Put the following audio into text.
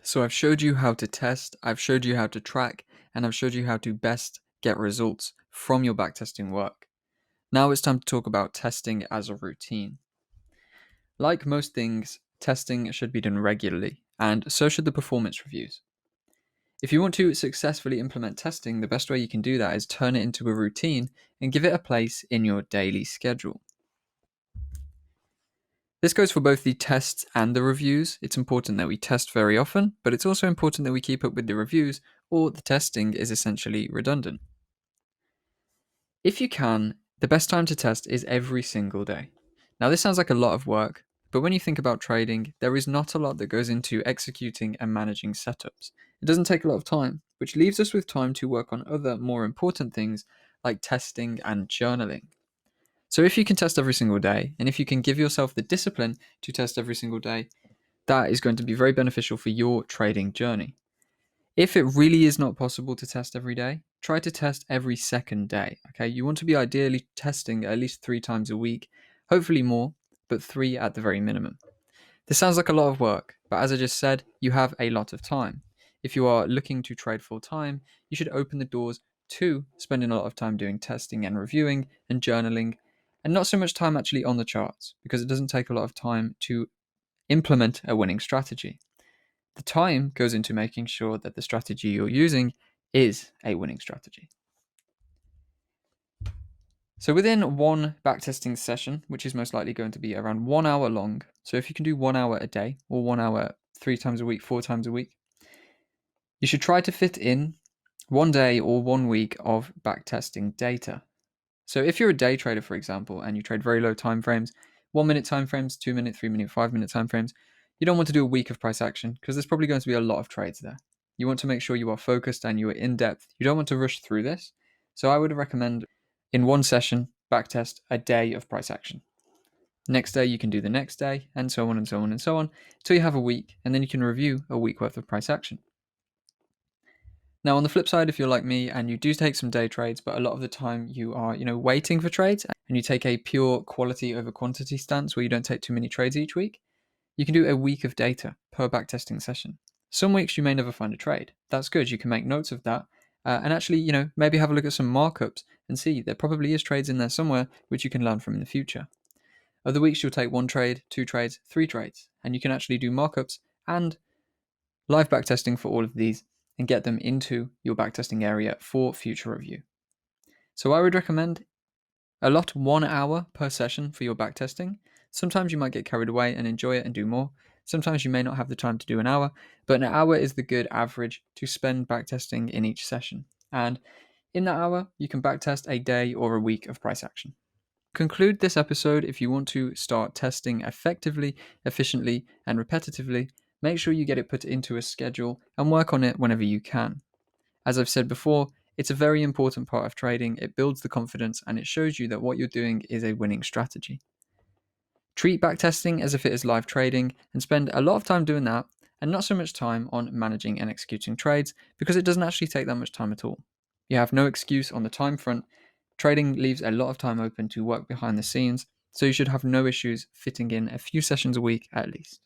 So I've showed you how to test, I've showed you how to track, and I've showed you how to best get results from your backtesting work. Now it's time to talk about testing as a routine. Like most things, testing should be done regularly, and so should the performance reviews. If you want to successfully implement testing, the best way you can do that is turn it into a routine and give it a place in your daily schedule. This goes for both the tests and the reviews. It's important that we test very often, but it's also important that we keep up with the reviews, or the testing is essentially redundant. If you can, the best time to test is every single day. Now, this sounds like a lot of work, but when you think about trading, there is not a lot that goes into executing and managing setups. It doesn't take a lot of time, which leaves us with time to work on other more important things like testing and journaling. So if you can test every single day, and if you can give yourself the discipline to test every single day, that is going to be very beneficial for your trading journey. If it really is not possible to test every day, try to test every second day. Okay, you want to be ideally testing at least 3 times a week, hopefully more, but 3 at the very minimum. This sounds like a lot of work, but as I just said, you have a lot of time. If you are looking to trade full time, you should open the doors to spending a lot of time doing testing and reviewing and journaling, and not so much time actually on the charts, because it doesn't take a lot of time to implement a winning strategy. The time goes into making sure that the strategy you're using is a winning strategy. So within one backtesting session, which is most likely going to be around 1 hour long, so if you can do 1 hour a day or 1 hour 3 times a week, 4 times a week, you should try to fit in 1 day or 1 week of backtesting data. So if you're a day trader, for example, and you trade very low time frames, 1 minute time frames, 2 minute, 3 minute, 5 minute time frames, you don't want to do a week of price action because there's probably going to be a lot of trades there. You want to make sure you are focused and you are in depth. You don't want to rush through this. So I would recommend in one session, backtest a day of price action. Next day, you can do the next day, and so on and so on and so on, until you have a week, and then you can review a week worth of price action. Now, on the flip side, if you're like me and you do take some day trades, but a lot of the time you are, waiting for trades and you take a pure quality over quantity stance where you don't take too many trades each week, you can do a week of data per backtesting session. Some weeks you may never find a trade. That's good. You can make notes of that and actually, maybe have a look at some markups and see there probably is trades in there somewhere which you can learn from in the future. Other weeks you'll take 1 trade, 2 trades, 3 trades, and you can actually do markups and live backtesting for all of these and get them into your backtesting area for future review. So I would recommend allot 1 hour per session for your backtesting. Sometimes you might get carried away and enjoy it and do more. Sometimes you may not have the time to do an hour, but an hour is the good average to spend backtesting in each session. And in that hour, you can backtest a day or a week of price action. Conclude this episode. If you want to start testing effectively, efficiently, and repetitively, make sure you get it put into a schedule and work on it whenever you can. As I've said before, it's a very important part of trading. It builds the confidence and it shows you that what you're doing is a winning strategy. Treat backtesting as if it is live trading and spend a lot of time doing that and not so much time on managing and executing trades because it doesn't actually take that much time at all. You have no excuse on the time front. Trading leaves a lot of time open to work behind the scenes, so you should have no issues fitting in a few sessions a week at least.